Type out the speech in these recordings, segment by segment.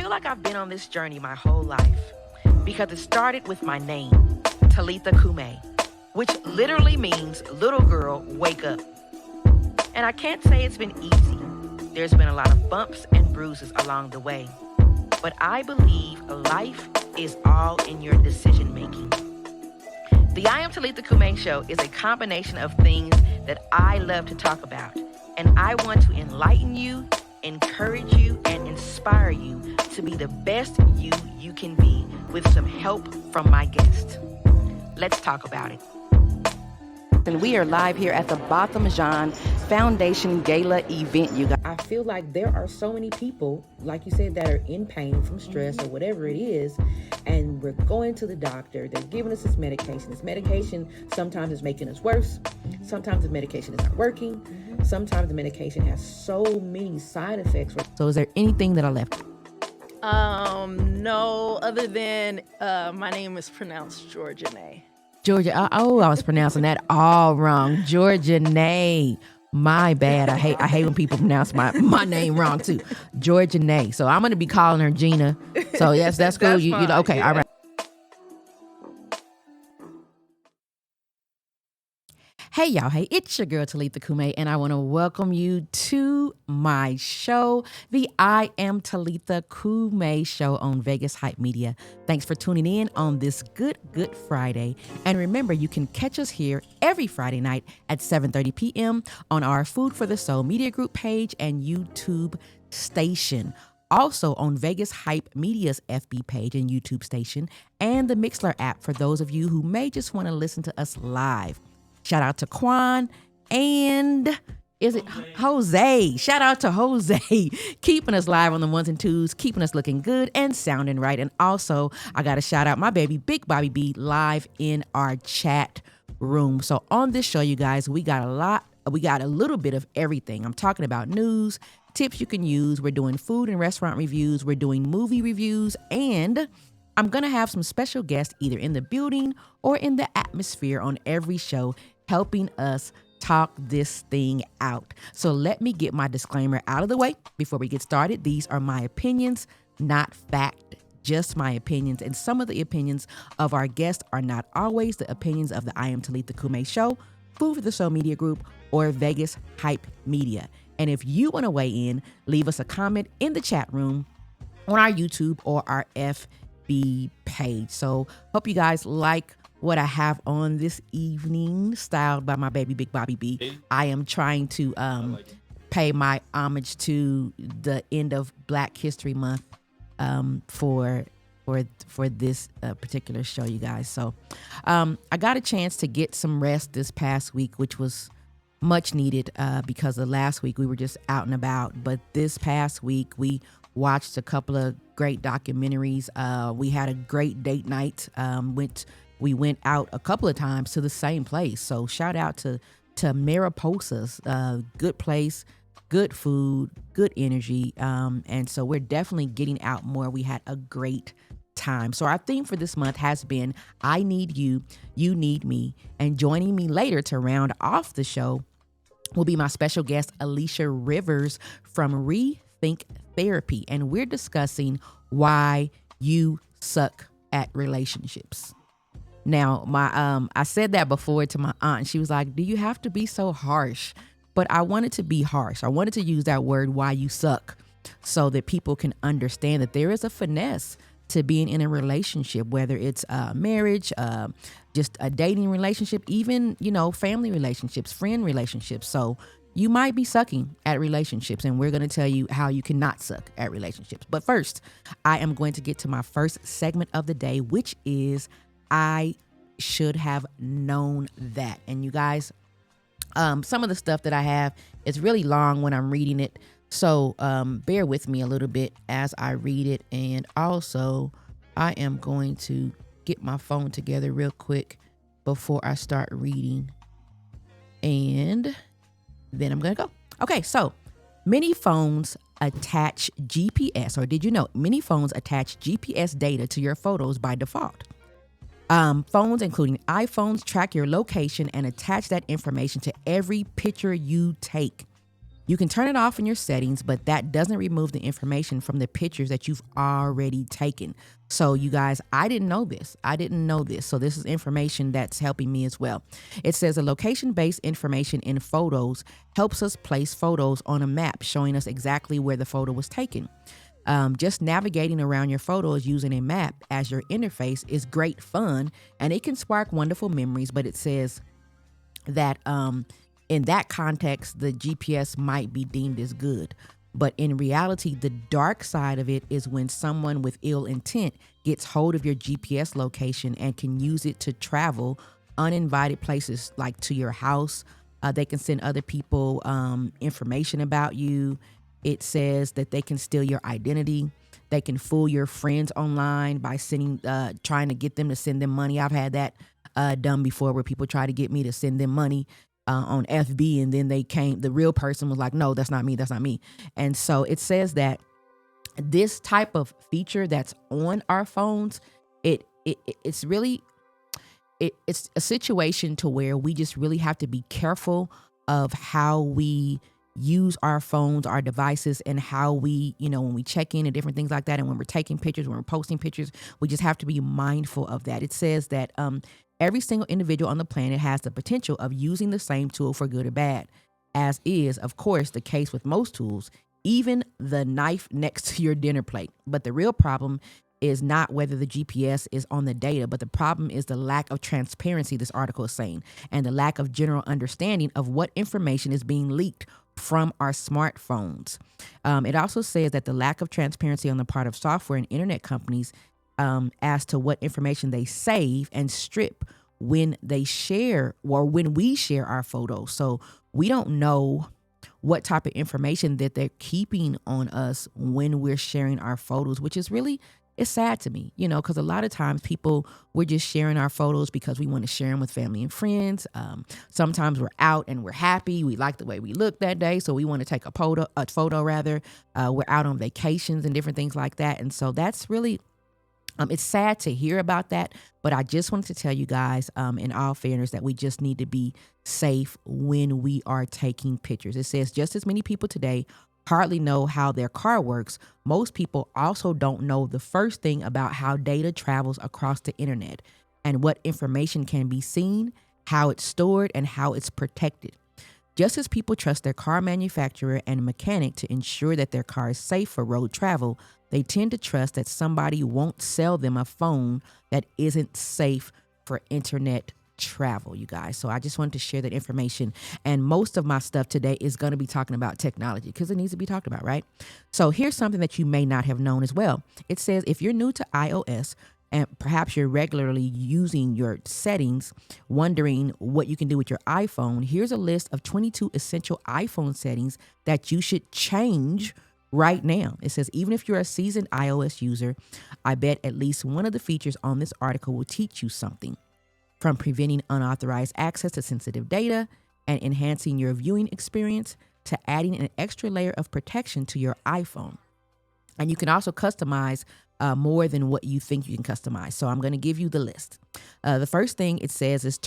feel like I've been on this journey my whole life because it started with my name, Talitha Cumi, which literally means little girl, wake up. And I can't say it's been easy. There's been a lot of bumps and bruises along the way. But I believe life is all in your decision making. The I Am Talitha Cumi show is a combination of things that I love to talk about. And I want to enlighten you, encourage you, and inspire you to be the best you can be with some help from my guest. Let's talk about it. And we are live here at the Botham Jean Foundation Gala event, you guys. I feel like there are so many people, like you said, that are in pain from stress or whatever it is, and we're going to the doctor. They're giving us this medication. This medication sometimes is making us worse. Sometimes the medication is not working. Sometimes the medication has so many side effects. So is there anything that I left? No, other than my name is pronounced Georgia Nay. Georgia, I was pronouncing that all wrong. Georgia Nay. My bad. I hate when people pronounce my name wrong too. Georgia Nay. So I'm gonna be calling her Gina. So yes, that's cool. You know, okay, yeah. All right. Hey y'all, hey, it's your girl Talitha Cumi, and I want to welcome you to my show, the I Am Talitha Cumi show on Vegas Hype Media. Thanks for tuning in on this Good Friday. And remember, you can catch us here every Friday night at 7:30 p.m. on our Food for the Soul Media Group page and YouTube station. Also on Vegas Hype Media's FB page and YouTube station, and the Mixlr app for those of you who may just want to listen to us live. Shout out to Quan and is it Jose? Shout out to Jose, keeping us live on the ones and twos, keeping us looking good and sounding right. And also, I got to shout out my baby, Big Bobby B, live in our chat room. So on this show, you guys, we got a little bit of everything. I'm talking about news, tips you can use. We're doing food and restaurant reviews. We're doing movie reviews, and I'm going to have some special guests either in the building or in the atmosphere on every show, helping us talk this thing out. So let me get my disclaimer out of the way before we get started. These are my opinions, not fact, just my opinions. And some of the opinions of our guests are not always the opinions of the I Am Talitha Cumi show, Food for the Soul Media Group, or Vegas Hype Media. And if you want to weigh in, leave us a comment in the chat room on our YouTube or our FB page. So hope you guys like what I have on this evening, styled by my baby Big Bobby B. I am trying to pay my homage to the end of Black History Month for this particular show, you guys. So I got a chance to get some rest this past week, which was much needed because of last week we were just out and about. But this past week we watched a couple of great documentaries. We had a great date night. We went out a couple of times to the same place. So shout out to Mariposa's, good place, good food, good energy. And so we're definitely getting out more. We had a great time. So our theme for this month has been I Need You, You Need Me. And joining me later to round off the show will be my special guest, Alicia Rivers from Rethink Therapy. And we're discussing why you suck at relationships. Now, I said that before to my aunt, and she was like, do you have to be so harsh? But I wanted to be harsh. I wanted to use that word, why you suck, so that people can understand that there is a finesse to being in a relationship, whether it's marriage, just a dating relationship, even, family relationships, friend relationships. So you might be sucking at relationships, and we're going to tell you how you cannot suck at relationships. But first, I am going to get to my first segment of the day, which is I should have known that. And you guys, some of the stuff that I have is really long when I'm reading it. So bear with me a little bit as I read it. And also, I am going to get my phone together real quick before I start reading. And then I'm going to go. Okay, so many phones attach GPS, or did you know many phones attach GPS data to your photos by default? Phones, including iPhones, track your location and attach that information to every picture you take. You can turn it off in your settings, but that doesn't remove the information from the pictures that you've already taken. So you guys, I didn't know this. So this is information that's helping me as well. It says a location-based information in photos helps us place photos on a map, showing us exactly where the photo was taken. Just navigating around your photos using a map as your interface is great fun, and it can spark wonderful memories, but it says that in that context, the GPS might be deemed as good. But in reality, the dark side of it is when someone with ill intent gets hold of your GPS location and can use it to travel uninvited places, like to your house. They can send other people information about you. It says that they can steal your identity. They can fool your friends online by trying to get them to send them money. I've had that done before, where people try to get me to send them money on FB, and then the real person was like, no, that's not me. And so it says that this type of feature that's on our phones, it's a situation to where we just really have to be careful of how we use our phones, our devices, and how we, when we check in and different things like that, and when we're taking pictures, when we're posting pictures, we just have to be mindful of that. It says that every single individual on the planet has the potential of using the same tool for good or bad, as is, of course, the case with most tools, even the knife next to your dinner plate. But the real problem is not whether the GPS is on the data, but the problem is the lack of transparency, this article is saying, and the lack of general understanding of what information is being leaked from our smartphones. It also says that the lack of transparency on the part of software and internet companies as to what information they save and strip when they share, or when we share our photos. So we don't know what type of information that they're keeping on us when we're sharing our photos, which is really, it's sad to me, because a lot of times we're just sharing our photos because we want to share them with family and friends. Sometimes we're out and we're happy. We like the way we look that day, so we want to take a photo. We're out on vacations and different things like that. And so that's really, it's sad to hear about that, but I just wanted to tell you guys, in all fairness, that we just need to be safe when we are taking pictures. It says just as many people today hardly know how their car works, most people also don't know the first thing about how data travels across the internet and what information can be seen, how it's stored, and how it's protected. Just as people trust their car manufacturer and mechanic to ensure that their car is safe for road travel, they tend to trust that somebody won't sell them a phone that isn't safe for internet travel, you guys. So I just wanted to share that information. And most of my stuff today is going to be talking about technology because it needs to be talked about, right? So here's something that you may not have known as well. It says if you're new to iOS, and perhaps you're regularly using your settings, wondering what you can do with your iPhone, here's a list of 22 essential iPhone settings that you should change right now. It says, even if you're a seasoned iOS user, I bet at least one of the features on this article will teach you something. From preventing unauthorized access to sensitive data and enhancing your viewing experience to adding an extra layer of protection to your iPhone. And you can also customize more than what you think you can customize. So I'm going to give you the list. The first thing it says is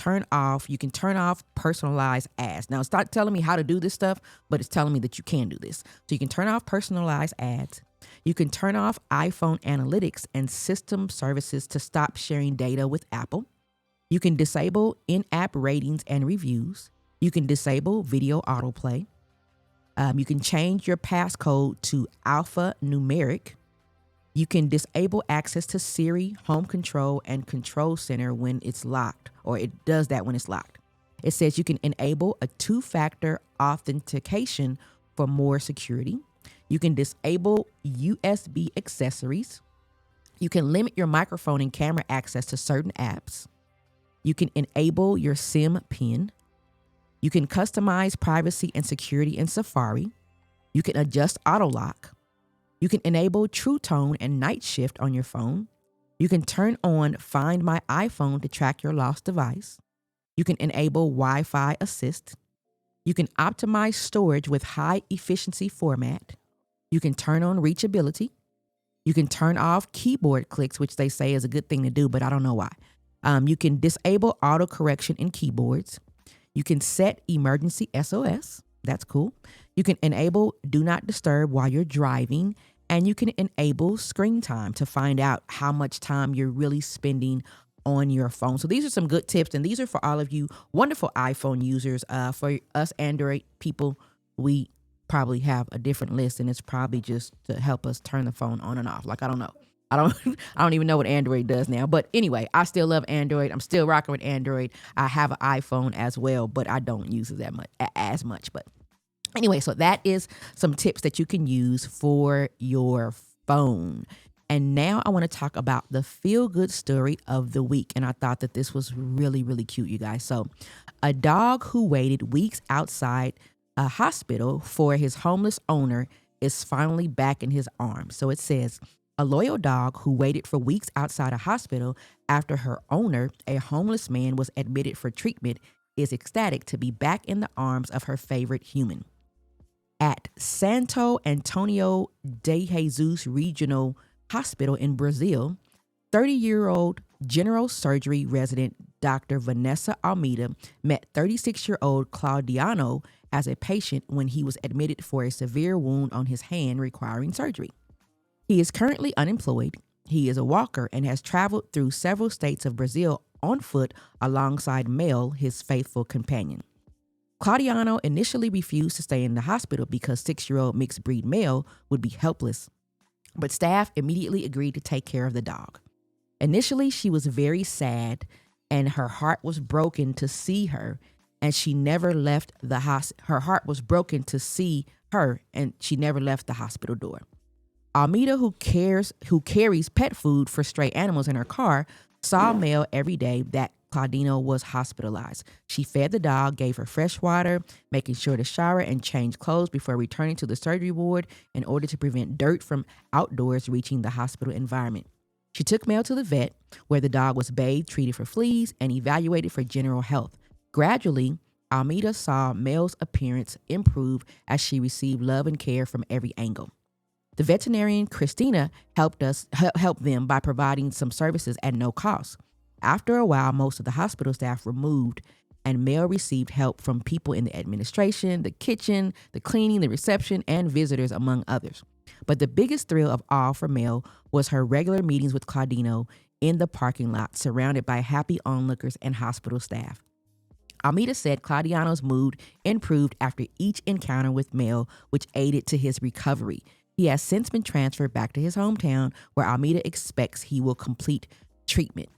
you can turn off personalized ads. Now it's not telling me how to do this stuff, but it's telling me that you can do this. So you can turn off personalized ads. You can turn off iPhone analytics and system services to stop sharing data with Apple. You can disable in-app ratings and reviews. You can disable video autoplay. You can change your passcode to alphanumeric. You can disable access to Siri, Home Control, and Control Center when it's locked, or it does that when it's locked. It says you can enable a two-factor authentication for more security. You can disable USB accessories. You can limit your microphone and camera access to certain apps. You can enable your SIM PIN. You can customize privacy and security in Safari. You can adjust auto lock. You can enable True Tone and Night Shift on your phone. You can turn on Find My iPhone to track your lost device. You can enable Wi-Fi Assist. You can optimize storage with high efficiency format. You can turn on reachability. You can turn off keyboard clicks, which they say is a good thing to do, but I don't know why. You can disable auto correction in keyboards. You can set emergency SOS. That's cool. You can enable do not disturb while you're driving, and you can enable screen time to find out how much time you're really spending on your phone. So these are some good tips, and these are for all of you wonderful iPhone users. For us Android people, we probably have a different list, and it's probably just to help us turn the phone on and off. Like, I don't know. I don't I don't even know what Android does now. But anyway, I still love Android. I'm still rocking with Android. I have an iPhone as well, but I don't use it that much as much. But anyway, so that is some tips that you can use for your phone. And now I want to talk about the feel good story of the week. And I thought that this was really, really cute, you guys. So, a dog who waited weeks outside a hospital for his homeless owner is finally back in his arms. So it says, a loyal dog who waited for weeks outside a hospital after her owner, a homeless man, was admitted for treatment, is ecstatic to be back in the arms of her favorite human. At Santo Antonio de Jesus Regional Hospital in Brazil, 30-year-old general surgery resident Dr. Vanessa Almeida met 36-year-old Claudiano as a patient when he was admitted for a severe wound on his hand requiring surgery. He is currently unemployed. He is a walker and has traveled through several states of Brazil on foot alongside Mel, his faithful companion. Claudiano initially refused to stay in the hospital because 6-year-old mixed breed Mel would be helpless, but staff immediately agreed to take care of the dog. Initially, she was very sad and her heart was broken to see her, and she never left the her heart was broken to see her, and she never left the hospital door. Almeida, who carries pet food for stray animals in her car, saw Mel every day that Claudino was hospitalized. She fed the dog, gave her fresh water, making sure to shower and change clothes before returning to the surgery ward in order to prevent dirt from outdoors reaching the hospital environment. She took Mel to the vet, where the dog was bathed, treated for fleas, and evaluated for general health. Gradually, Almeida saw Mel's appearance improve as she received love and care from every angle. The veterinarian Christina helped them by providing some services at no cost. After a while, most of the hospital staff were moved, and Mel received help from people in the administration, the kitchen, the cleaning, the reception, and visitors, among others. But the biggest thrill of all for Mel was her regular meetings with Claudino in the parking lot, surrounded by happy onlookers and hospital staff. Almeida said Claudiano's mood improved after each encounter with Mel, which aided to his recovery. He has since been transferred back to his hometown, where Almeida expects he will complete treatment.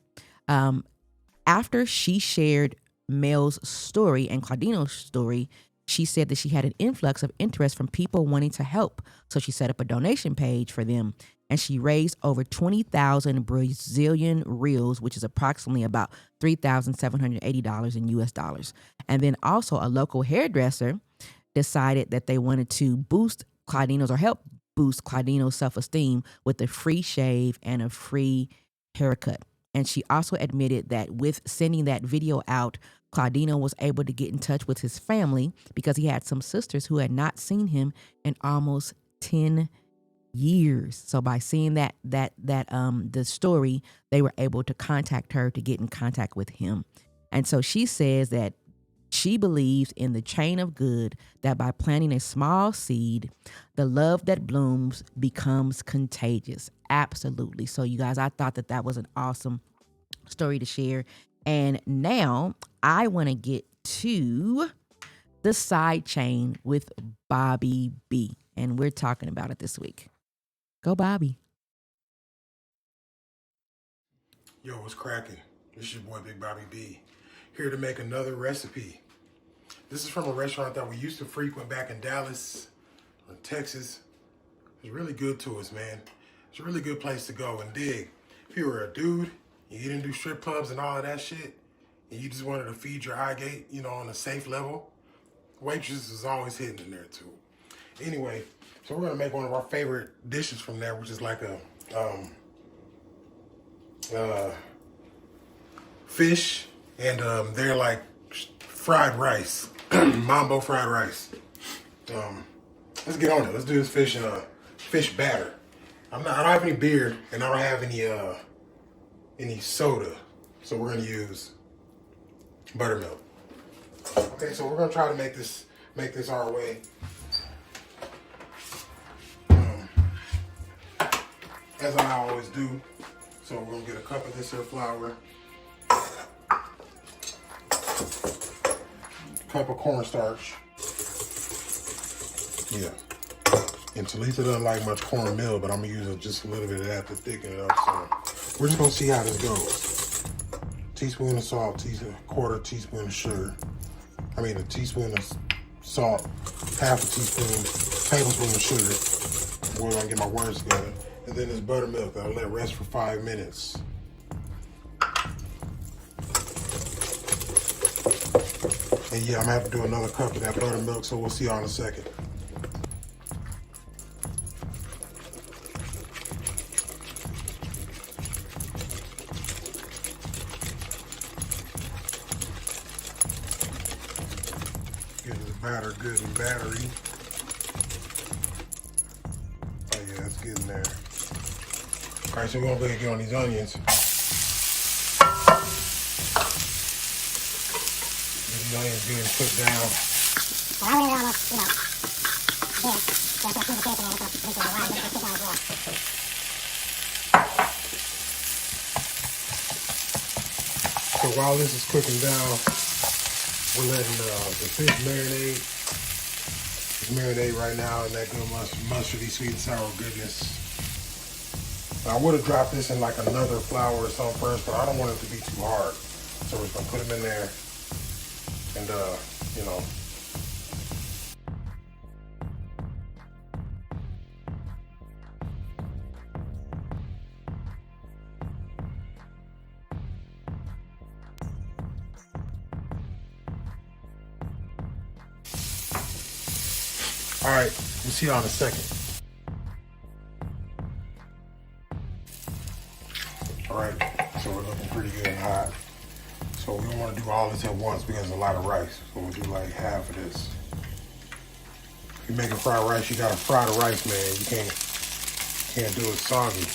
After she shared Mel's story and Claudino's story, she said that she had an influx of interest from people wanting to help. So she set up a donation page for them, and she raised over 20,000 Brazilian reals, which is approximately about $3,780 in US dollars. And then also a local hairdresser decided that they wanted to help boost Claudino's self-esteem with a free shave and a free haircut. And she also admitted that with sending that video out, Claudino was able to get in touch with his family because he had some sisters who had not seen him in almost 10 years. So by seeing the story, they were able to contact her to get in contact with him. And so she says that she believes in the chain of good, that by planting a small seed, the love that blooms becomes contagious. Absolutely. So you guys, I thought that was an awesome story to share. And now I want to get to the side chain with Bobby B. And we're talking about it this week. Go Bobby. Yo, what's cracking? It's your boy Big Bobby B, here to make another recipe. This is from a restaurant that we used to frequent back in Dallas, or Texas. It's really good to us, man. It's a really good place to go and dig. If you were a dude, you didn't do strip clubs and all of that shit, and you just wanted to feed your eye gate, on a safe level, waitresses is always hidden in there too. Anyway, so we're gonna make one of our favorite dishes from there, which is like a fish, and they're like fried rice, mambo fried rice. Let's get on it. Let's do this fish batter. I don't have any beer, and I don't have any soda, so we're gonna use buttermilk. Okay, so we're gonna try to make this make this our way. As I always do. So we're gonna get a cup of this here flour, cup of cornstarch. Yeah. And Talitha doesn't like much cornmeal, but I'm gonna use just a little bit of that to thicken it up. So we're just gonna see how this goes. Teaspoon of salt, quarter teaspoon of sugar. I mean a teaspoon of salt, half a tablespoon of sugar. We're gonna get my words together. And then this buttermilk that I'll let rest for 5 minutes. And yeah, I'm gonna have to do another cup of that buttermilk, so we'll see y'all in a second. Get this batter good and battery. Oh yeah, that's getting there. All right, so we're gonna go ahead and get on these onions. Get these onions good and cooked down. So while this is cooking down, we're letting the fish marinate. It's marinate right now in that good mustardy, sweet and sour goodness. I would have dropped this in like another flour or something first, but I don't want it to be too hard. So we're just gonna put them in there and you know. All right, we'll see y'all in a second. All right, so we're looking pretty good and hot. So we don't want to do all this at once because there's a lot of rice. So we'll do like half of this. If you're making fried rice, you gotta fry the rice, man. You can't do it soggy.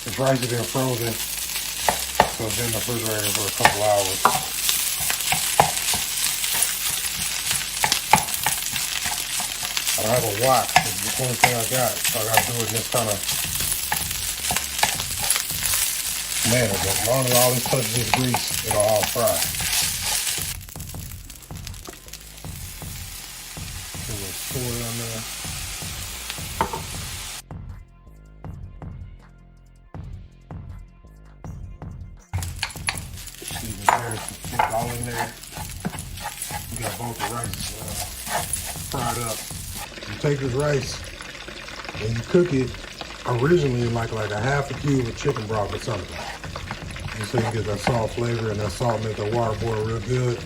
This rice has been frozen, so it's in the refrigerator for a couple hours. I don't have a wok. It's the only thing I got, so I gotta do it in this kind of manner. But as long as all this touches this grease, it'll all fry. Put a little soy on there. Leave the carrots to cook all in there. We got both the rice fried up. You take this rice and you cook it originally in like a half a cube of chicken broth or something. And so you get that salt flavor, and that salt make the water boil real good.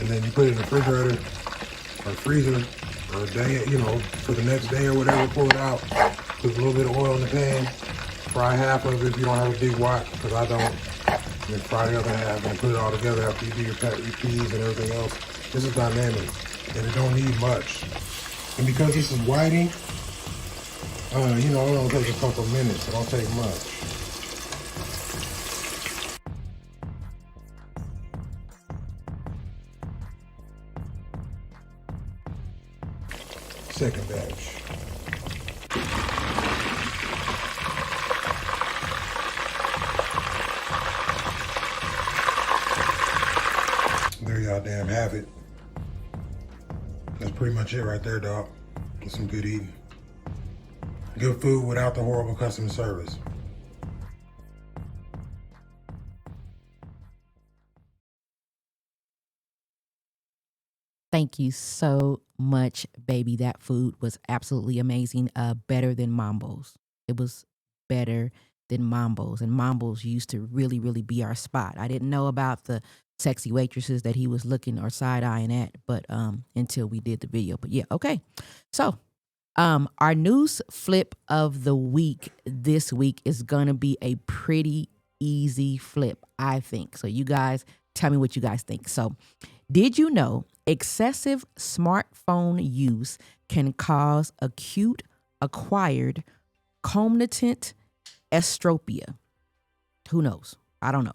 And then you put it in the refrigerator or freezer or a day, you know, for the next day or whatever, pull it out, put a little bit of oil in the pan, fry half of it if you don't have a big wok, because I don't. And then fry the other half and put it all together after you do your peas and everything else. This is dynamic and it don't need much. And because this is whiting, you know, it don't take a couple of minutes. It don't take much. Second batch. There y'all damn have it. That's pretty much it right there, dog. Get some good eating. Good food without the horrible customer service. Thank you so much, baby. That food was absolutely amazing. Better than Mambos. It was better than Mambos. And Mambos used to really, really be our spot. I didn't know about the sexy waitresses that he was looking or side-eyeing at, but until we did the video. But yeah, okay. So our news flip of the week this week is going to be a pretty easy flip, I think. So you guys, tell me what you guys think. So did you know excessive smartphone use can cause acute acquired cognitive estropia? Who knows? I don't know.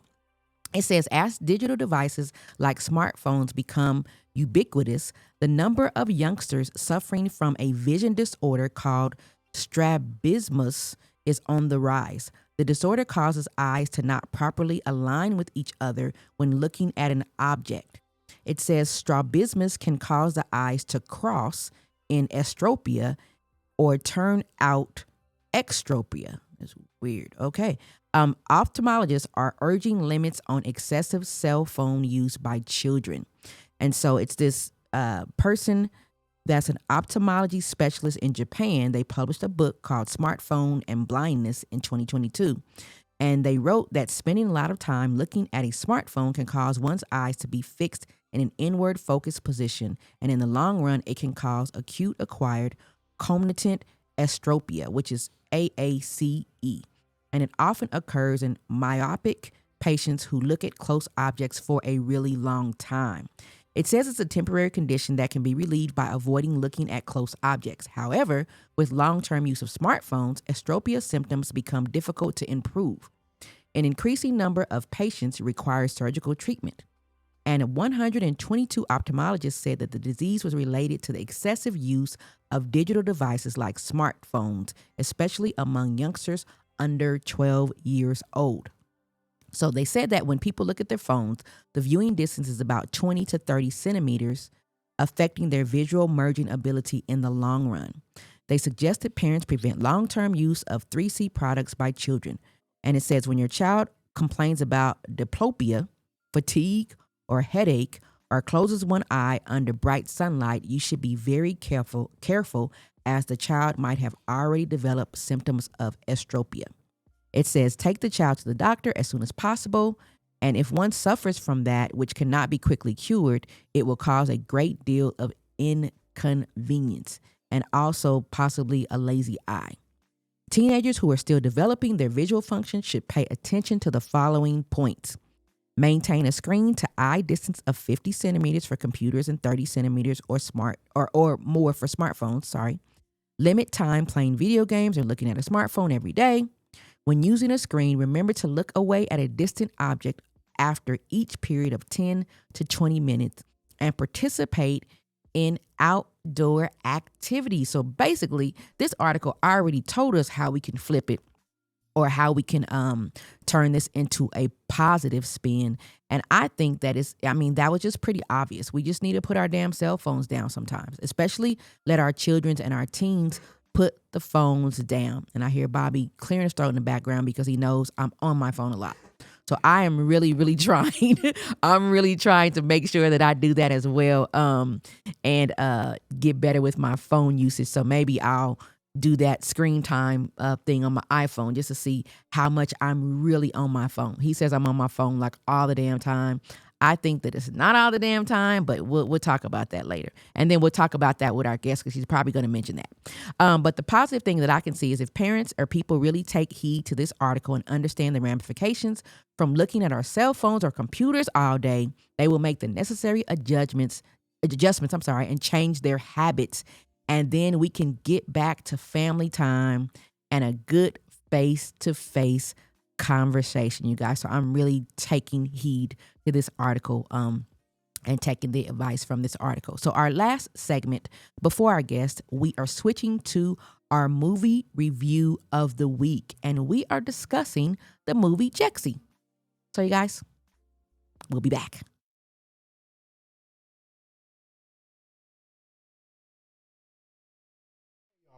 It says, as digital devices like smartphones become ubiquitous, the number of youngsters suffering from a vision disorder called strabismus is on the rise. The disorder causes eyes to not properly align with each other when looking at an object. It says strabismus can cause the eyes to cross in estropia or turn out extropia. That's weird. Okay. Ophthalmologists are urging limits on excessive cell phone use by children. And so it's this person that's an ophthalmology specialist in Japan. They published a book called Smartphone and Blindness in 2022. And they wrote that spending a lot of time looking at a smartphone can cause one's eyes to be fixed in an inward focused position. And in the long run, it can cause acute acquired concomitant estropia, which is AACE. And it often occurs in myopic patients who look at close objects for a really long time. It says it's a temporary condition that can be relieved by avoiding looking at close objects. However, with long-term use of smartphones, estropia symptoms become difficult to improve. An increasing number of patients require surgical treatment. And 122 ophthalmologists said that the disease was related to the excessive use of digital devices like smartphones, especially among youngsters under 12 years old. So they said that when people look at their phones, the viewing distance is about 20 to 30 centimeters, affecting their visual merging ability in the long run. They suggested parents prevent long-term use of 3C products by children. And it says when your child complains about diplopia, fatigue, or headache, or closes one eye under bright sunlight, you should be very careful as the child might have already developed symptoms of estropia. It says take the child to the doctor as soon as possible, and if one suffers from that, which cannot be quickly cured, it will cause a great deal of inconvenience and also possibly a lazy eye. Teenagers who are still developing their visual function should pay attention to the following points. Maintain a screen to eye distance of 50 centimeters for computers and 30 centimeters or more for smartphones. Limit time playing video games or looking at a smartphone every day. When using a screen, remember to look away at a distant object after each period of 10 to 20 minutes and participate in outdoor activities. So basically, this article already told us how we can flip it or how we can turn this into a positive spin. And I think that that was just pretty obvious. We just need to put our damn cell phones down sometimes, especially let our children and our teens put the phones down. And I hear Bobby clearing his throat in the background because he knows I'm on my phone a lot. So I am really, really trying. I'm really trying to make sure that I do that as well and get better with my phone usage. So maybe I'll do that screen time thing on my iPhone just to see how much I'm really on my phone. He says I'm on my phone like all the damn time. I think that it's not all the damn time, but we'll talk about that later. And then we'll talk about that with our guest because she's probably going to mention that. But the positive thing that I can see is if parents or people really take heed to this article and understand the ramifications from looking at our cell phones or computers all day, they will make the necessary adjustments, and change their habits. And then we can get back to family time and a good face-to-face conversation, you guys. So I'm really taking heed to this article and taking the advice from this article. So our last segment before our guest, we are switching to our movie review of the week, and we are discussing the movie Jexi. So you guys, we'll be back.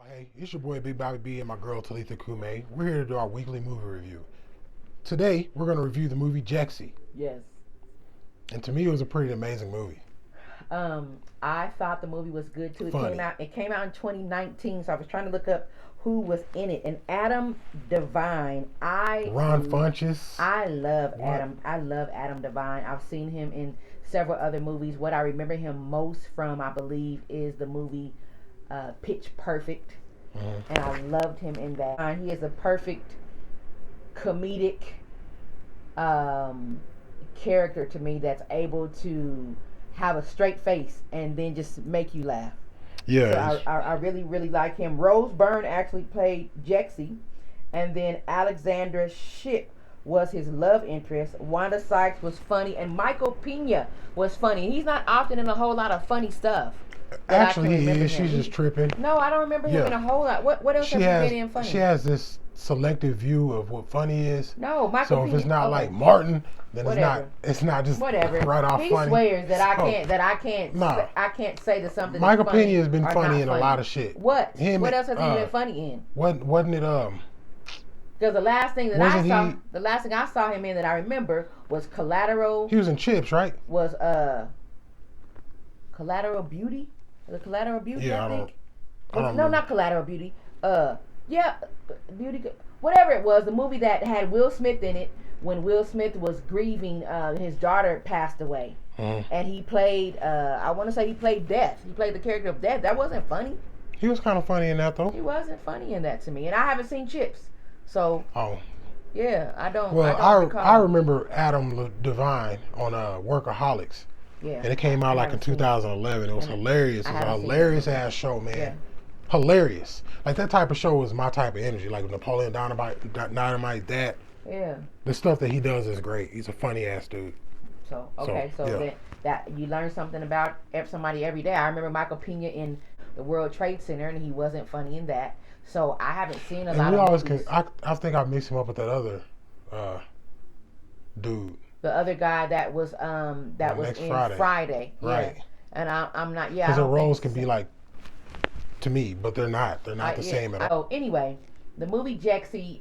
Hey, it's your boy Big Bobby B and my girl Talitha Cumi. We're here to do our weekly movie review. Today, we're going to review the movie Jexi. Yes. And to me, it was a pretty amazing movie. I thought the movie was good too. Funny. It came out in 2019, so I was trying to look up who was in it. And Adam Devine, Ron Funches. I love Adam. I love Adam Devine. I've seen him in several other movies. What I remember him most from, I believe, is the movie Pitch Perfect. And I loved him in that. He is a perfect comedic character to me that's able to have a straight face and then just make you laugh. Yeah. So I really, really like him. Rose Byrne actually played Jexi, and then Alexandra Shipp was his love interest. Wanda Sykes was funny, and Michael Pena was funny. He's not often in a whole lot of funny stuff. Actually, he is. She's just tripping. No, I don't remember him in a whole lot. What else have you been in funny? She has this selective view of what funny is. No, Michael Pena. So if it's not like Martin, then whatever. it's not just whatever. right off he funny. He swears that I can't say that something. Michael Pena has been funny in a lot of shit. What else has he been funny in? Wasn't it Because the last thing I saw him in that I remember was Collateral. He was in Chips, right? Was Collateral Beauty? The Collateral Beauty, yeah, I think. No, not Collateral Beauty. Yeah, Beauty. Whatever it was, the movie that had Will Smith in it when Will Smith was grieving, his daughter passed away, and he played. I want to say he played Death. He played the character of Death. That wasn't funny. He was kind of funny in that though. He wasn't funny in that to me, and I haven't seen Chips, so. Oh. Yeah, I don't. Well, I remember Adam Devine on Workaholics. Yeah. And it came out like in 2011. It was hilarious. It was a hilarious ass show, man. Yeah. Hilarious. Like that type of show was my type of energy. Like Napoleon Dynamite, that. Yeah. The stuff that he does is great. He's a funny ass dude. So that you learn something about somebody every day. I remember Michael Pena in the World Trade Center, and he wasn't funny in that. So I haven't seen a lot of movies. I think I mixed him up with that other dude. The other guy that was in Friday. Right. Yeah. And I'm not. Yeah. Because the roles can be like, to me, but they're not. They're not the same at all. Oh, anyway, the movie Jexi,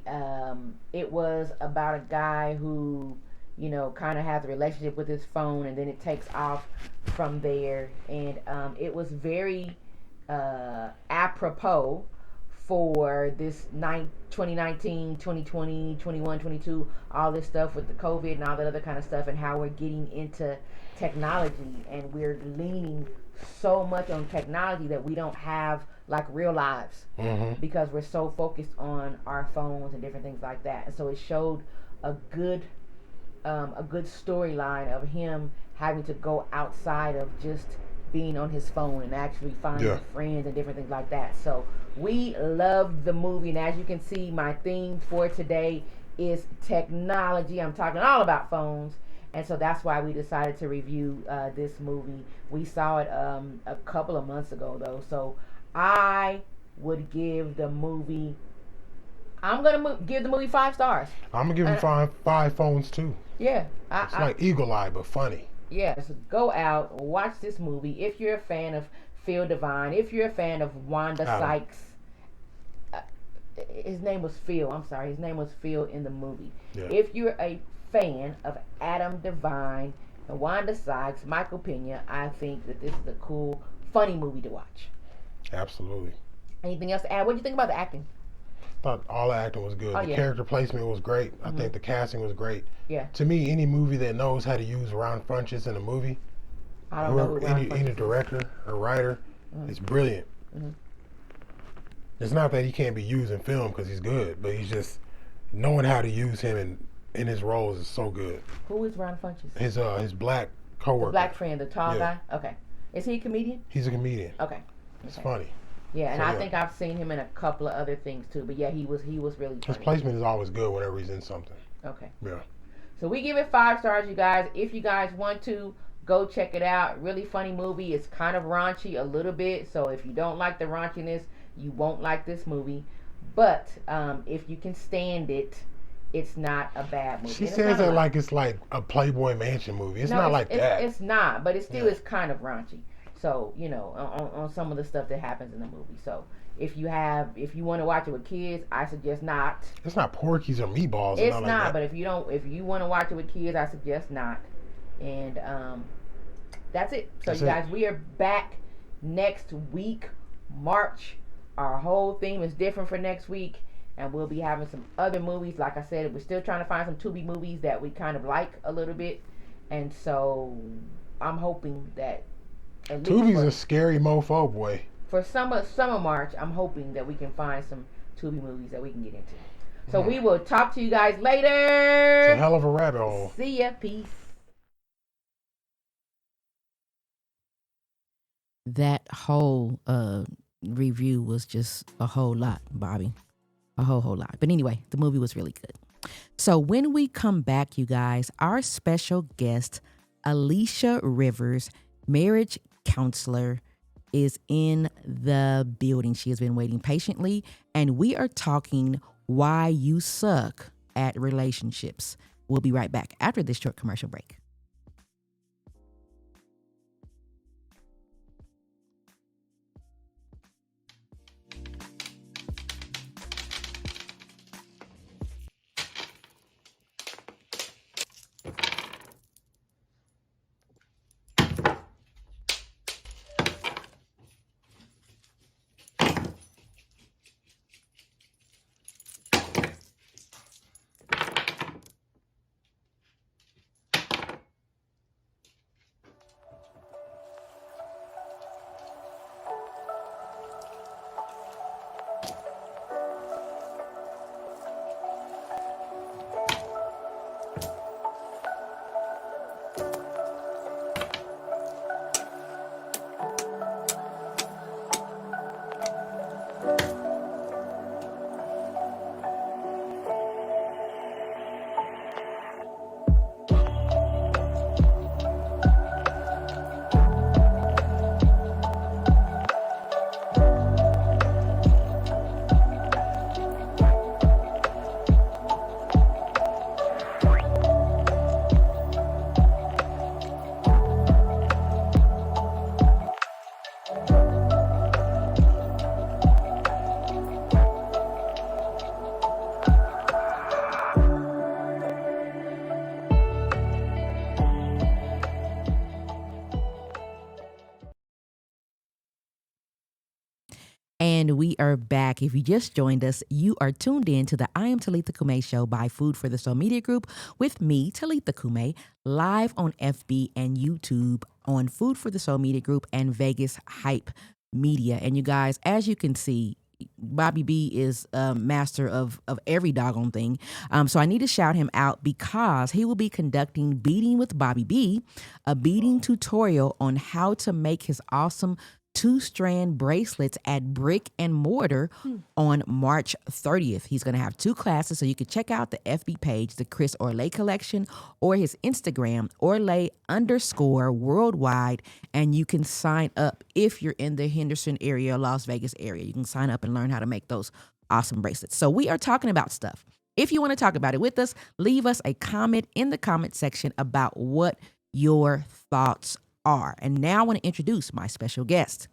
it was about a guy who, kind of has a relationship with his phone, and then it takes off from there. And it was very apropos for this 2019, 2020, 21, 22, all this stuff with the COVID and all that other kind of stuff, and how we're getting into technology, and we're leaning so much on technology that we don't have like real lives, because we're so focused on our phones and different things like that. And so it showed a good storyline of him having to go outside of just being on his phone and actually finding friends and different things like that. So we love the movie, and as you can see, my theme for today is technology. I'm talking all about phones, and so that's why we decided to review this movie. We saw it a couple of months ago, though, so I would give the movie. I'm gonna give the movie 5 stars. I'm gonna give him five phones too. Yeah, it's like Eagle Eye, but funny. Yeah, so go out, watch this movie. If you're a fan of Phil Divine, if you're a fan of Wanda Sykes, his name was Phil. I'm sorry, his name was Phil in the movie. Yeah. If you're a fan of Adam Devine and Wanda Sykes, Michael Pena, I think that this is a cool, funny movie to watch. Absolutely. Anything else to add? What do you think about the acting? I thought all the acting was good. The character placement was great. I think the casting was great. Yeah. To me, any movie that knows how to use Ron Funches in a movie, I don't know any director or writer, it's brilliant. It's not that he can't be used in film because he's good, but he's just knowing how to use him in his roles is so good. Who is Ron Funches? His black coworker. The black friend, the tall guy? Okay. Is he a comedian? He's a comedian. Okay. It's funny. Yeah, and I think I've seen him in a couple of other things too. But yeah, he was really funny. His placement is always good whenever he's in something. Okay. Yeah. So we give it 5 stars, you guys. If you guys want to, go check it out. Really funny movie. It's kind of raunchy a little bit. So if you don't like the raunchiness, you won't like this movie. But if you can stand it, it's not a bad movie. She says it like it's like a Playboy Mansion movie. It's not like that. It's not, but it still is kind of raunchy. So, on some of the stuff that happens in the movie. So, if you want to watch it with kids, I suggest not. It's not Porky's or Meatballs. It's not, like but if you want to watch it with kids, I suggest not. And that's it. So, you guys, we are back next week, March. Our whole theme is different for next week, and we'll be having some other movies. Like I said, we're still trying to find some Tubi movies that we kind of like a little bit, and so I'm hoping that. Tubi's a scary mofo, boy. For summer March, I'm hoping that we can find some Tubi movies that we can get into. So we will talk to you guys later. It's a hell of a rabbit hole. See ya. Peace. That whole review was just a whole lot, Bobby. A whole lot. But anyway, the movie was really good. So when we come back, you guys, our special guest, Alicia Rivers, marriage counselor, is in the building. She has been waiting patiently, and we are talking why you suck at relationships. We'll be right back after this short commercial break. And we are back. If you just joined us, you are tuned in to the I Am Talitha Kume show by Food for the Soul Media Group with me, Talitha Kume, live on FB and YouTube on Food for the Soul Media Group and Vegas Hype Media. And you guys, as you can see, Bobby B is a master of every doggone thing. So I need to shout him out because he will be conducting Beating with Bobby B, a beating tutorial on how to make his awesome 2-strand bracelets at Brick and Mortar on March 30th. He's going to have 2 classes, so you can check out the FB page, the Chris Orlay Collection, or his Instagram, Orlay_worldwide, and you can sign up if you're in the Henderson area, Las Vegas area. You can sign up and learn how to make those awesome bracelets. So we are talking about stuff. If you want to talk about it with us, leave us a comment in the comment section about what your thoughts are. And now I want to introduce my special guest.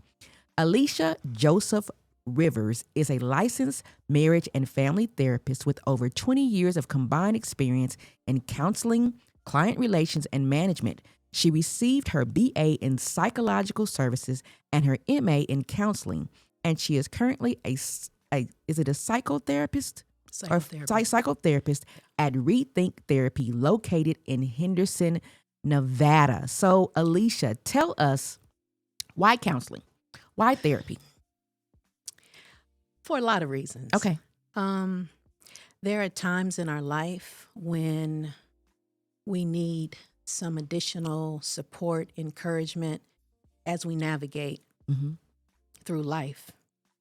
Alicia Joseph Rivers is a licensed marriage and family therapist with over 20 years of combined experience in counseling, client relations, and management. She received her BA in psychological services and her MA in counseling, and she is currently a psychotherapist? Psychotherapist at Rethink Therapy, located in Henderson, Nevada. So, Alicia, tell us, why counseling? Why therapy? For a lot of reasons. Okay. There are times in our life when we need some additional support, encouragement as we navigate through life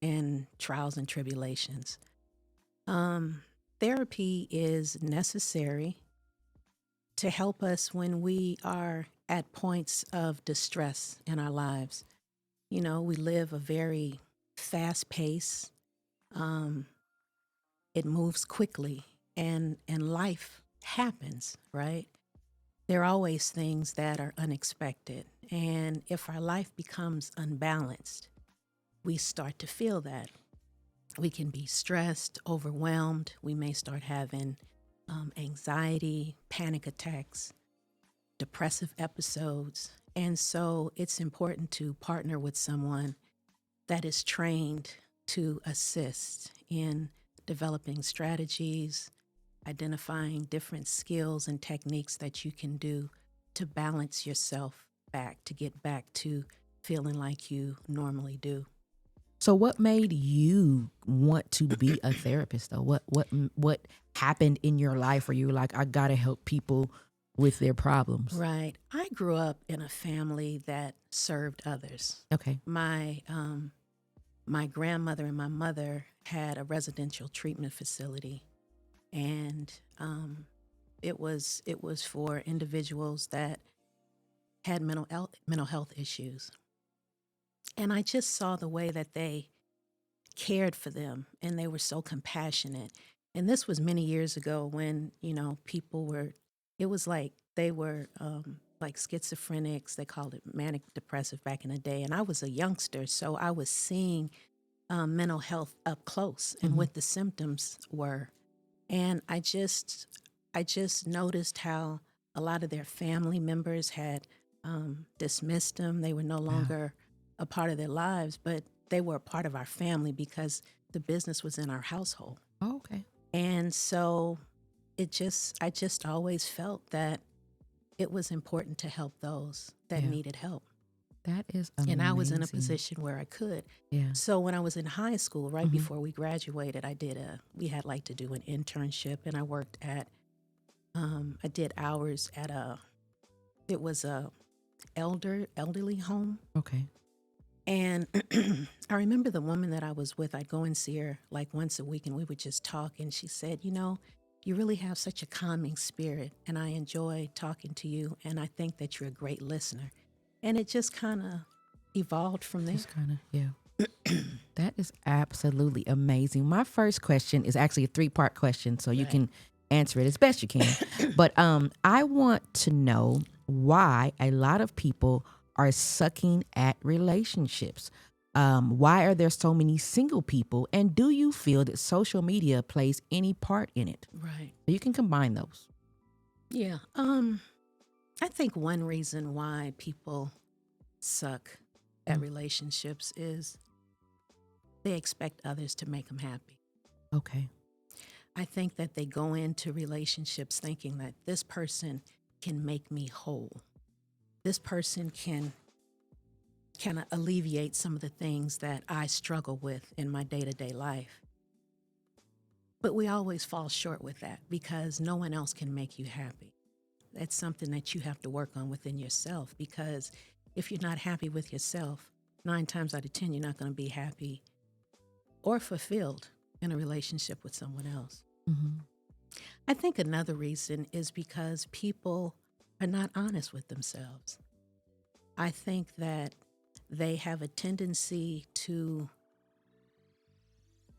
and trials and tribulations. Therapy is necessary to help us when we are at points of distress in our lives. You know, we live a very fast pace. It moves quickly, and life happens, right? There are always things that are unexpected. And if our life becomes unbalanced, we start to feel that. We can be stressed, overwhelmed. We may start having anxiety, panic attacks, depressive episodes. And so it's important to partner with someone that is trained to assist in developing strategies, identifying different skills and techniques that you can do to balance yourself back, to get back to feeling like you normally do. So what made you want to be a therapist, though? What happened in your life where you were like, I got to help people with their problems? Right. I grew up in a family that served others. Okay. My grandmother and my mother had a residential treatment facility, and it was for individuals that had mental health issues. And I just saw the way that they cared for them, and they were so compassionate. And this was many years ago when, people were, it was like they were like schizophrenics. They called it manic depressive back in the day. And I was a youngster, so I was seeing mental health up close and what the symptoms were. And I just noticed how a lot of their family members had dismissed them. They were no longer a part of their lives, but they were a part of our family because the business was in our household. Oh, okay. And so I just always felt that it was important to help those that needed help. That is amazing. And I was in a position where I could. Yeah. So when I was in high school, right before we graduated, we had to do an internship, and I worked at, I did hours at it was a elderly home. Okay. And I remember the woman that I was with, I'd go and see her like once a week, and we would just talk. And she said, you really have such a calming spirit, and I enjoy talking to you, and I think that you're a great listener. And it just kind of evolved from there. Just kind of, yeah. That is absolutely amazing. My first question is actually a 3-part question, so you can answer it as best you can. But I want to know why a lot of people are sucking at relationships. Why are there so many single people? And do you feel that social media plays any part in it? Right. So you can combine those. Yeah. I think one reason why people suck at relationships is they expect others to make them happy. Okay. I think that they go into relationships thinking that this person can make me whole. This person can alleviate some of the things that I struggle with in my day-to-day life. But we always fall short with that because no one else can make you happy. That's something that you have to work on within yourself, because if you're not happy with yourself, 9 times out of 10, you're not going to be happy or fulfilled in a relationship with someone else. I think another reason is because people are not honest with themselves. I think that they have a tendency to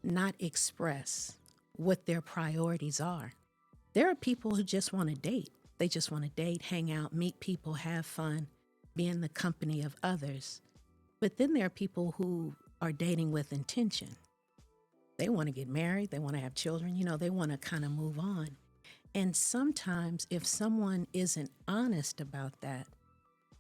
not express what their priorities are. There are people who just want to date. They just want to date, hang out, meet people, have fun, be in the company of others. But then there are people who are dating with intention. They want to get married. They want to have children. They want to kind of move on. And sometimes if someone isn't honest about that,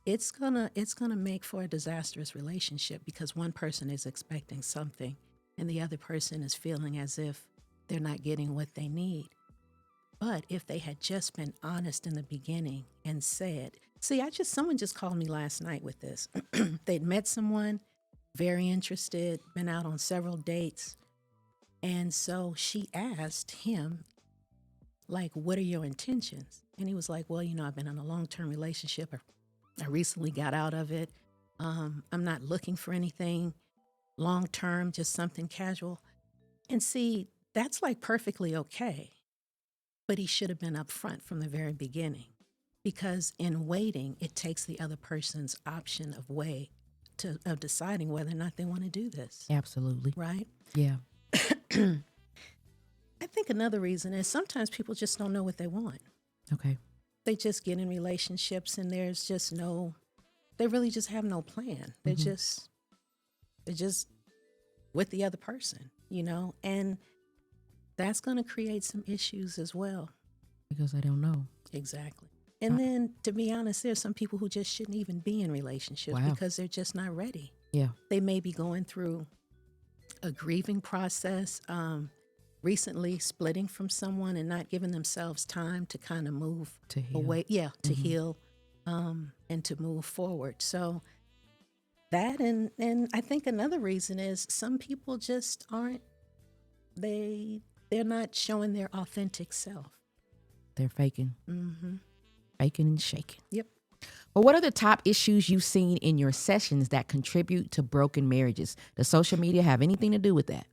it's gonna make for a disastrous relationship because one person is expecting something and the other person is feeling as if they're not getting what they need. But if they had just been honest in the beginning and said, someone just called me last night with this. They'd met someone, very interested, been out on several dates. And so she asked him, like, what are your intentions? And he was like, well, I've been in a long-term relationship. I recently got out of it. I'm not looking for anything long-term, just something casual. And see, that's like perfectly okay. But he should have been upfront from the very beginning, because in waiting, it takes the other person's option of deciding whether or not they want to do this. Absolutely. Right? Yeah. I think another reason is sometimes people just don't know what they want. Okay. They just get in relationships and there's just they really just have no plan. They're just with the other person, and that's going to create some issues as well. Because they don't know. Exactly. And then, to be honest, there's some people who just shouldn't even be in relationships because they're just not ready. Yeah. They may be going through a grieving process, recently splitting from someone and not giving themselves time to kind of move away. Yeah, to heal and to move forward. So that and I think another reason is some people just they're not showing their authentic self. They're faking. Faking and shaking. Yep. Well, what are the top issues you've seen in your sessions that contribute to broken marriages? Does social media have anything to do with that?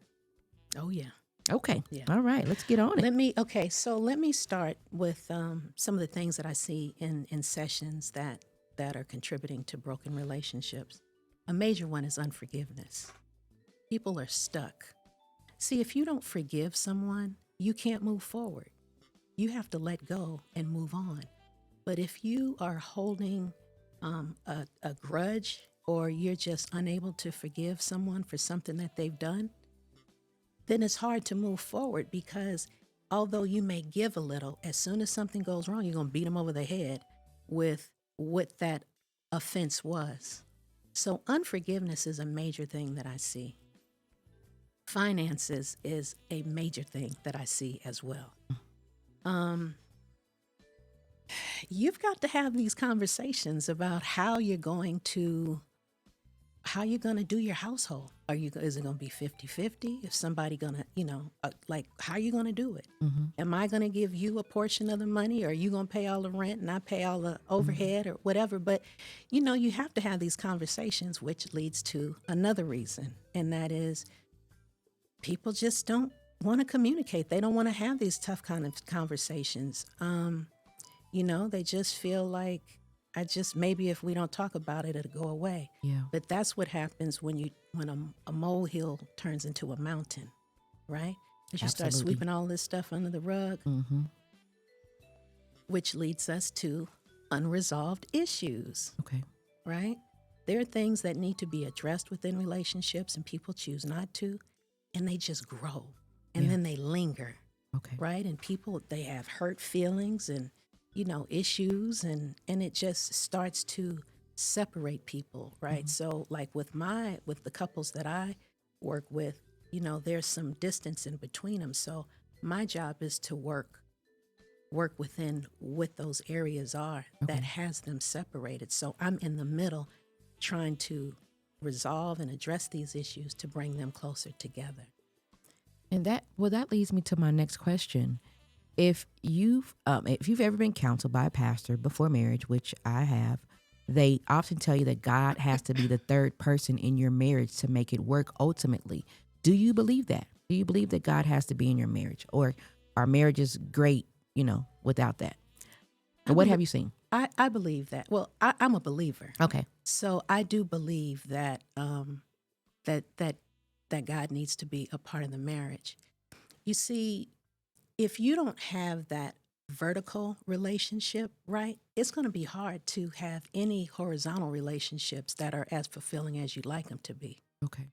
Oh, yeah. Okay. Yeah. All right. Let's get on it. Let me start with some of the things that I see in sessions that are contributing to broken relationships. A major one is unforgiveness. People are stuck. See, if you don't forgive someone, you can't move forward. You have to let go and move on. But if you are holding a grudge, or you're just unable to forgive someone for something that they've done, then it's hard to move forward, because although you may give a little, as soon as something goes wrong, you're going to beat them over the head with what that offense was. So unforgiveness is a major thing that I see. Finances is a major thing that I see as well. You've got to have these conversations about how you're going to do your household. Is it going to be 50-50? Is somebody going to, how are you going to do it? Am I going to give you a portion of the money, or are you going to pay all the rent and I pay all the overhead or whatever? But, you have to have these conversations, which leads to another reason. And that is, people just don't want to communicate. They don't want to have these tough kind of conversations. They just feel like, maybe if we don't talk about it, it'll go away. Yeah. But that's what happens when a molehill turns into a mountain, right? As you start Absolutely. sweeping all this stuff under the rug, which leads us to unresolved issues, Okay. right? There are things that need to be addressed within relationships, and people choose not to, and they just grow, and then they linger, Okay. right? And people, they have hurt feelings and issues, and it just starts to separate people, right? So like with the couples that I work with, there's some distance in between them. So my job is to work within what those areas are that has them separated. So I'm in the middle trying to resolve and address these issues to bring them closer together. And that leads me to my next question. If you've ever been counseled by a pastor before marriage, which I have, they often tell you that God has to be the third person in your marriage to make it work ultimately. Do you believe that? Do you believe that God has to be in your marriage, or are marriages great, without that? And what have you seen? I believe that. Well, I'm a believer. Okay. So I do believe that that God needs to be a part of the marriage. You see, if you don't have that vertical relationship, right, it's going to be hard to have any horizontal relationships that are as fulfilling as you'd like them to be. Okay.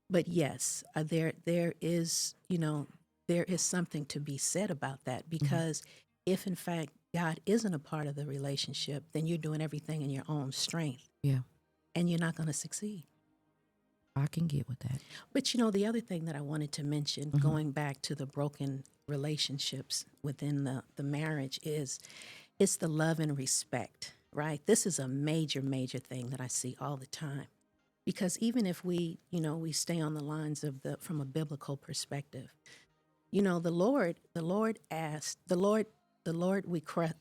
But yes, there is something to be said about that, because if in fact God isn't a part of the relationship, then you're doing everything in your own strength. Yeah. And you're not going to succeed. I can get with that. But the other thing that I wanted to mention, going back to the broken relationships within the marriage, is it's the love and respect, right? This is a major, major thing that I see all the time. Because even if we stay on the lines of from a biblical perspective, the Lord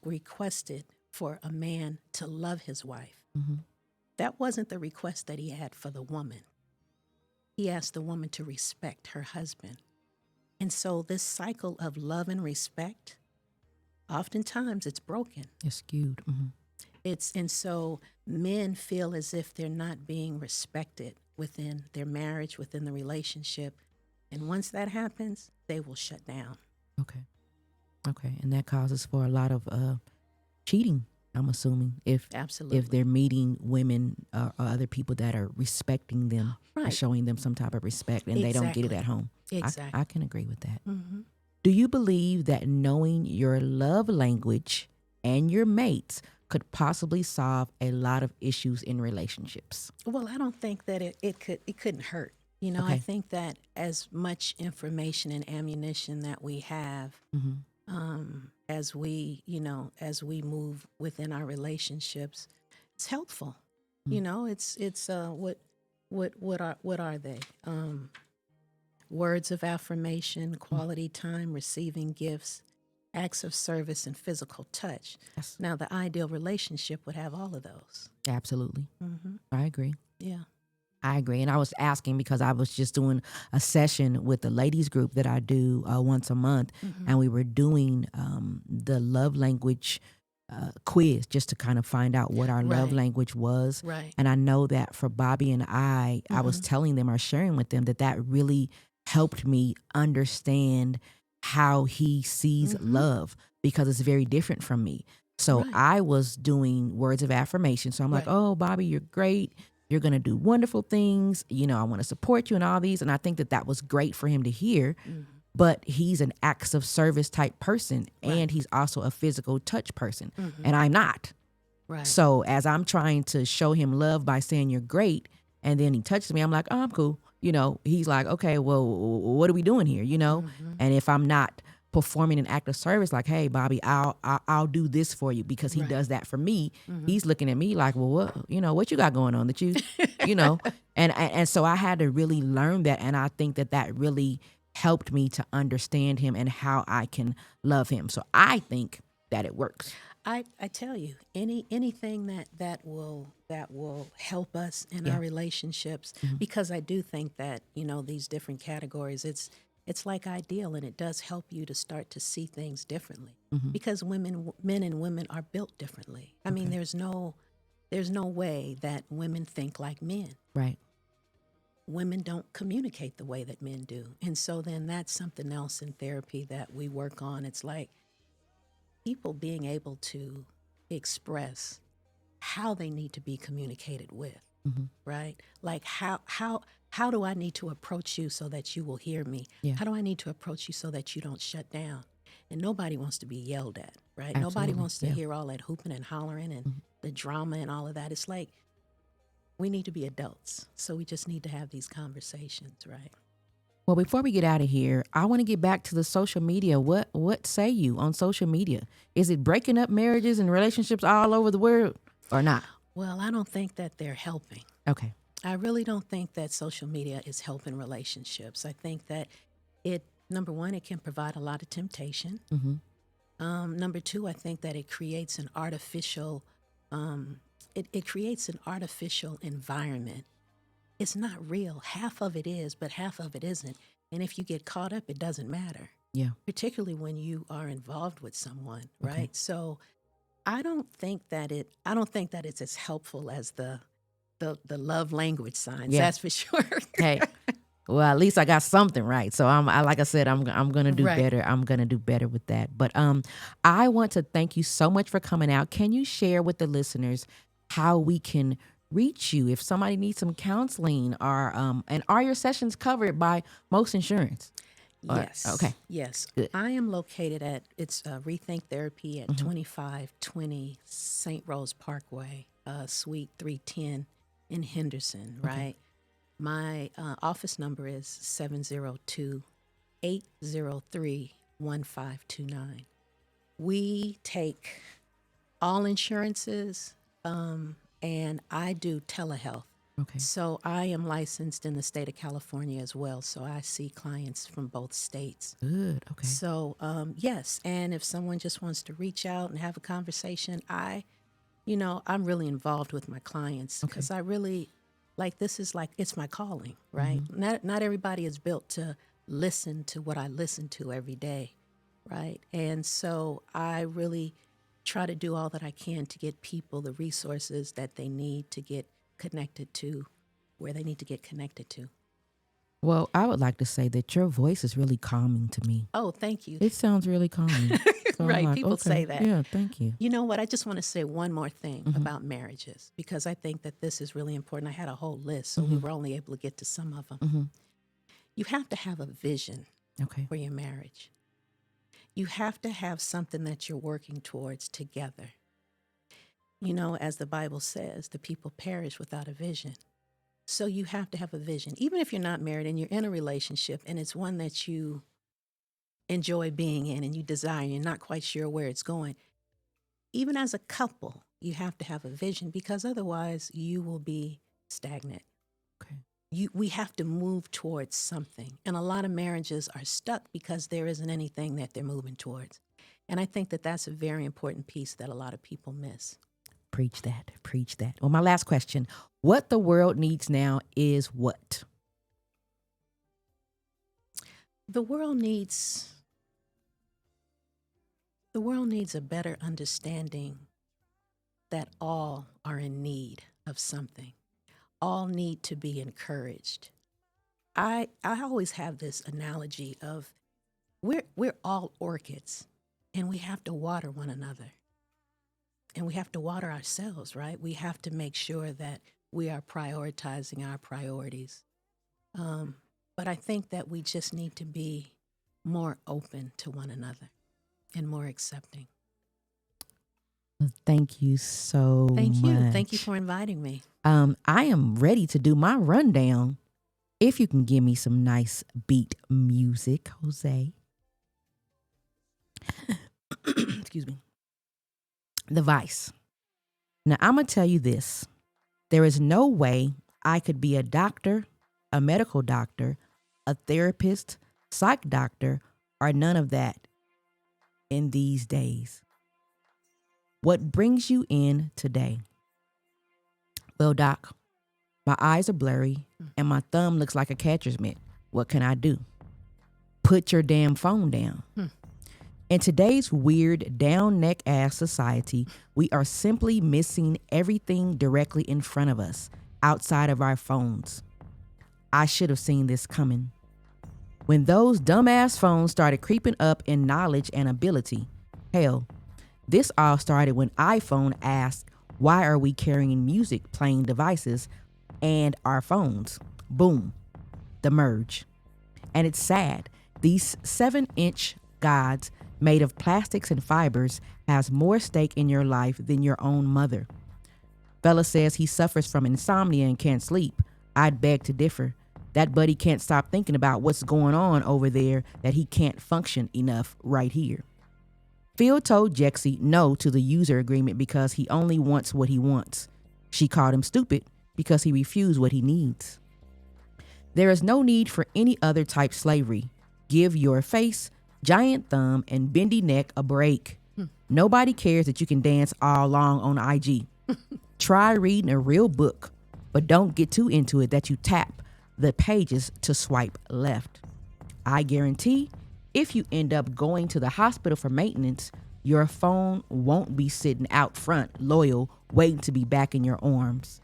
requested for a man to love his wife. That wasn't the request that he had for the woman. He asked the woman to respect her husband. And so this cycle of love and respect, oftentimes it's broken. It's skewed. And so men feel as if they're not being respected within their marriage, within the relationship. And once that happens, they will shut down. Okay. And that causes for a lot of cheating, I'm assuming, Absolutely. if they're meeting women or other people that are respecting them, or Right. showing them some type of respect, and they don't get it Exactly. at home. Exactly. I can agree with that. Do you believe that knowing your love language and your mates could possibly solve a lot of issues in relationships? Well, I don't think that it couldn't hurt. I Okay. think that as much information and ammunition that we have, as we move within our relationships, it's helpful. It's what are they? Words of affirmation, quality time, receiving gifts, acts of service, and physical touch. Yes. Now, the ideal relationship would have all of those. Absolutely. I agree. Yeah. I agree. And I was asking because I was just doing a session with the ladies group that I do once a month. And we were doing the love language quiz just to kind of find out what our love Right. language was. Right. And I know that for Bobby and I was telling them or sharing with them that really helped me understand how he sees love because it's very different from me. So Right. I was doing words of affirmation. So I'm like, Right. oh, Bobby, you're great. You're going to do wonderful things. You know, I want to support you in all these. And I think that was great for him to hear. But he's an acts of service type person, and he's also a physical touch person. And I'm not. Right. So as I'm trying to show him love by saying you're great, and then he touches me, I'm like, oh, I'm cool. You know, he's like, okay, well, what are we doing here? You know, and if I'm not performing an act of service, like, hey, Bobby, I'll do this for you because he does that for me. He's looking at me like, well, what, you know, what you got going on that you know, and so I had to really learn that, and I think that really helped me to understand him and how I can love him. So I think that it works. I tell you, anything that will help us in our relationships, because I do think that, you know, these different categories, it's like ideal, and it does help you to start to see things differently, because men and women are built differently. I mean, there's no way that women think like men. Right. Women don't communicate the way that men do. And so then that's something else in therapy that we work on. It's like people being able to express how they need to be communicated with, right? Like how do I need to approach you so that you will hear me? Yeah. How do I need to approach you so that you don't shut down? And nobody wants to be yelled at, right? Absolutely. Nobody wants to Yeah. hear all that hooping and hollering and the drama and all of that. It's like, we need to be adults. So we just need to have these conversations, right? Well, before we get out of here, I want to get back to the social media. What say you on social media? Is it breaking up marriages and relationships all over the world or not? Well, I don't think that they're helping. Okay. I really don't think that social media is helping relationships. I think that number one, it can provide a lot of temptation. Number two, I think that it creates an artificial it creates an artificial environment. It's not real. Half of it is, but half of it isn't. And if you get caught up, it doesn't matter. Yeah. Particularly when you are involved with someone, right? Okay. So I don't think that it's as helpful as the love language signs. Yeah. That's for sure. Hey, well, at least I got something right. So like I said, I'm gonna do better. I'm gonna do better with that. But I want to thank you so much for coming out. Can you share with the listeners how we can reach you if somebody needs some counseling, or and are your sessions covered by most insurance? Yes. Okay. Yes. Good. I am located at Rethink Therapy at 2520 St. Rose Parkway, Suite 310 in Henderson, right? My office number is 702-803-1529. We take all insurances, and I do telehealth. Okay. So I am licensed in the state of California as well. So I see clients from both states. Good. Okay. So yes, and if someone just wants to reach out and have a conversation, I'm really involved with my clients because I really it's my calling, right? Not everybody is built to listen to what I listen to every day, right? And so I really try to do all that I can to get people the resources that they need to get connected to where they need to get connected to. Well, I would like to say that your voice is really calming to me. Oh, thank you. It sounds really calming. So Right, I'm like, people okay, say that. Yeah, thank you. You know what? I just want to say one more thing about marriages because I think that this is really important. I had a whole list, so we were only able to get to some of them. You have to have a vision for your marriage. You have to have something that you're working towards together. You know, as the Bible says, the people perish without a vision. So you have to have a vision. Even if you're not married and you're in a relationship and it's one that you enjoy being in and you desire, and you're not quite sure where it's going. Even as a couple, you have to have a vision because otherwise you will be stagnant. We have to move towards something. And a lot of marriages are stuck because there isn't anything that they're moving towards. And I think that that's a very important piece that a lot of people miss. Preach that. Preach that. Well, my last question. What the world needs now is what? The world needs a better understanding that all are in need of something. All need to be encouraged. I always have this analogy of we're all orchids and we have to water one another. And we have to water ourselves, right? We have to make sure that we are prioritizing our priorities. But I think that we just need to be more open to one another and more accepting. Thank you so Thank much. you. Thank you for inviting me. I am ready to do my rundown. If you can give me some nice beat music, Jose. Excuse me. The Vice. Now, I'm going to tell you this. There is no way I could be a doctor, a medical doctor, a therapist, psych doctor, or none of that in these days. What brings you in today? Well, doc, my eyes are blurry and my thumb looks like a catcher's mitt. What can I do? Put your damn phone down. In today's weird, down-neck ass society, we are simply missing everything directly in front of us, outside of our phones. I should have seen this coming. When those dumbass phones started creeping up in knowledge and ability, hell, this all started when iPhone asked, why are we carrying music playing devices and our phones? Boom, the merge. And it's sad. These 7-inch gods made of plastics and fibers has more stake in your life than your own mother. Fella says he suffers from insomnia and can't sleep. I'd beg to differ. That buddy can't stop thinking about what's going on over there that he can't function enough right here. Phil told Jexi no to the user agreement because he only wants what he wants. She called him stupid because he refused what he needs. There is no need for any other type slavery. Give your face, giant thumb, and bendy neck a break. Nobody cares that you can dance all along on IG. Try reading a real book, but don't get too into it that you tap the pages to swipe left. I guarantee if you end up going to the hospital for maintenance, your phone won't be sitting out front, loyal, waiting to be back in your arms.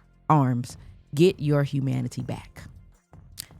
Get your humanity back.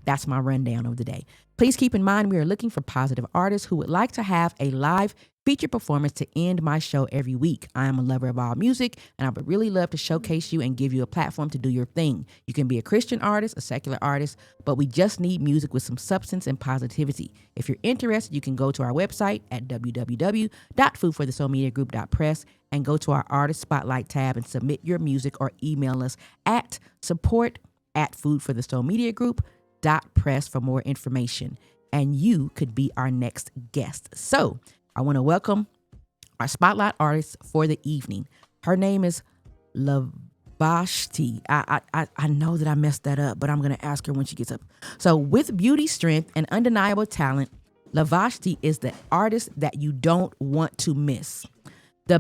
That's my rundown of the day. Please keep in mind we are looking for positive artists who would like to have a live feature performance to end my show every week. I am a lover of all music, and I would really love to showcase you and give you a platform to do your thing. You can be a Christian artist, a secular artist, but we just need music with some substance and positivity. If you're interested, you can go to our website at www.foodforthesoulmediagroup.press and go to our Artist Spotlight tab and submit your music or email us at support@foodforthesoulmediagroup.press for more information. And you could be our next guest. So I want to welcome our spotlight artist for the evening. Her name is Lavashti. I know that I messed that up, but I'm going to ask her when she gets up. So with beauty, strength, and undeniable talent, Lavashti is the artist that you don't want to miss. The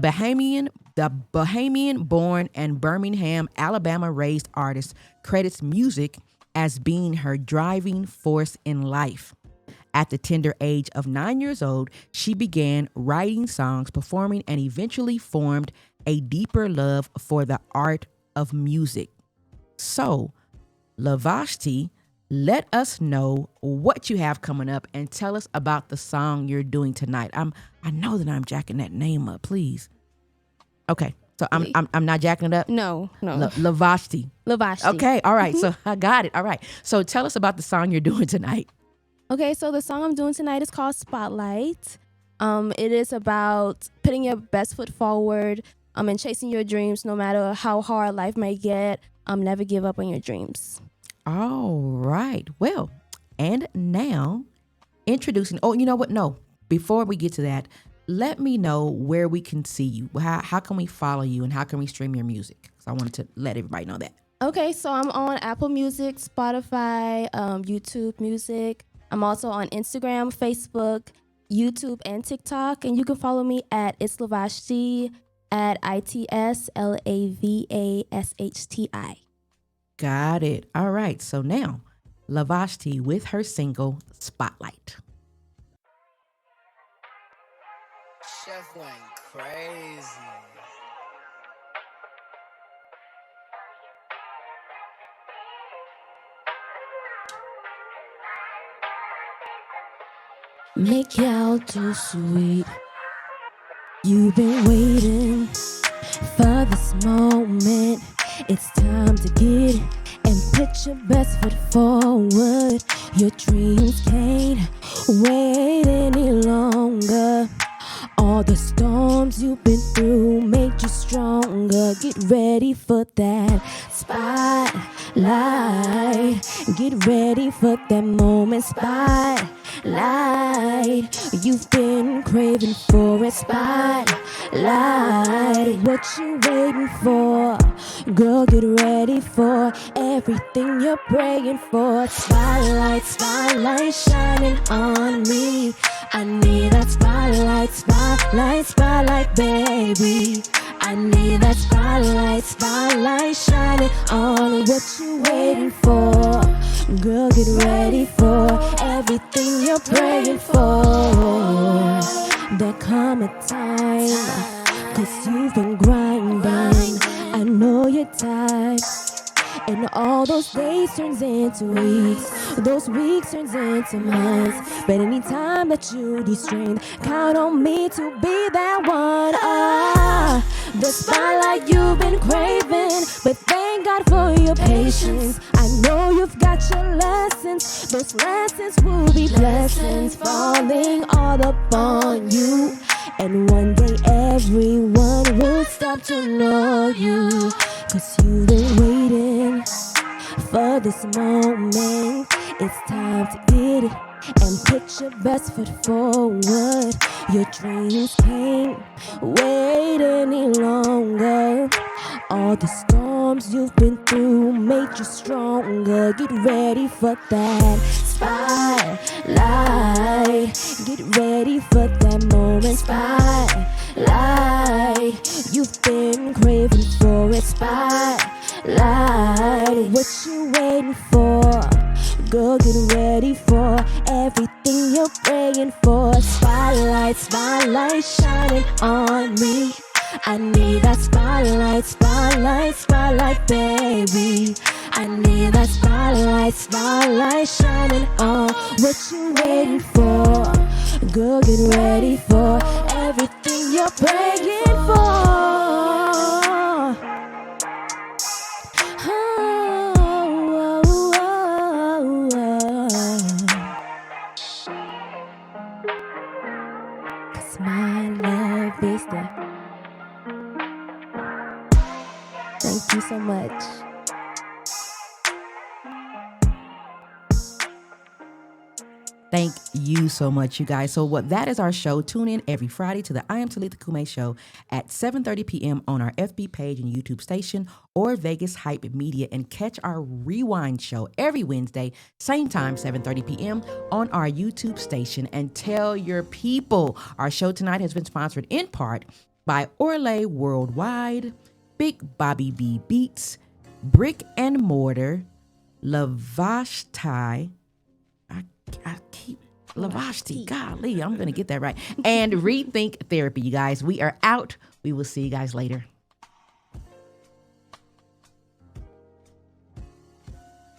Bahamian-born and Birmingham, Alabama-raised artist credits music as being her driving force in life. At the tender age of 9 years old, she began writing songs, performing, and eventually formed a deeper love for the art of music. So, Lavashti, let us know what you have coming up and tell us about the song you're doing tonight. I know that I'm jacking that name up, please. Okay, so I'm not jacking it up? No. Lavashti. Lavashti. Okay, all right, so I got it. All right, so tell us about the song you're doing tonight. Okay, so the song I'm doing tonight is called Spotlight. It is about putting your best foot forward and chasing your dreams no matter how hard life may get. Never give up on your dreams. All right. Well, and now introducing, oh, you know what? No, before we get to that, let me know where we can see you. How can we follow you and how can we stream your music? So I wanted to let everybody know that. Okay, so I'm on Apple Music, Spotify, YouTube Music. I'm also on Instagram, Facebook, YouTube, and TikTok. And you can follow me at It's Lavashti. at ITSLAVASHTI. Got it. All right. So now, Lavashti with her single Spotlight. Chef went crazy. Make out too sweet. You've been waiting for this moment. It's time to get and put your best foot forward. Your dreams can't wait any longer. All the storms you've been through made you stronger. Get ready for that spotlight. Get ready for that moment. Spotlight. You've been craving for it. Spotlight. What you waiting for? Girl, get ready for everything you're praying for. Spotlight, spotlight shining on me. I need that spotlight, spotlight, spotlight, baby. I need that spotlight, spotlight shining on. What you waiting for? Girl, get ready for everything you're praying for. There come a time, 'cause you've been grinding. I know you're tired. And all those days turns into weeks. Those weeks turns into months. But anytime that you need strength, count on me to be that one. The spotlight you've been craving. But thank God for your patience. I know you've got your lessons. Those lessons will be blessings falling all upon you. And one day everyone will stop to know you. 'Cause you've been waiting for this moment. It's time to get it and put your best foot forward. Your dreams can't wait any longer. All the storms you've been through made you stronger. Get ready for that spotlight. Get ready for that moment. Spotlight. You've been craving for it. Spotlight. What you waiting for? Girl, get ready for everything you're praying for. Spotlight, spotlight shining on me. I need that spotlight, spotlight, spotlight, baby. I need that spotlight, spotlight shining on. What you waiting for? Girl, get ready for everything you're praying for. Cause my love is the. Thank you so much. Thank you so much, you guys. So that is our show. Tune in every Friday to the I Am Talitha Cumi show at 7:30 p.m. on our FB page and YouTube station or Vegas Hype Media, and catch our Rewind show every Wednesday, same time, 7:30 p.m. on our YouTube station. And tell your people. Our show tonight has been sponsored in part by Orlay Worldwide, Big Bobby B Beats, Brick and Mortar, Lavashti. I keep Lavashti. Golly, I'm going to get that right. And Rethink Therapy, you guys. We are out. We will see you guys later.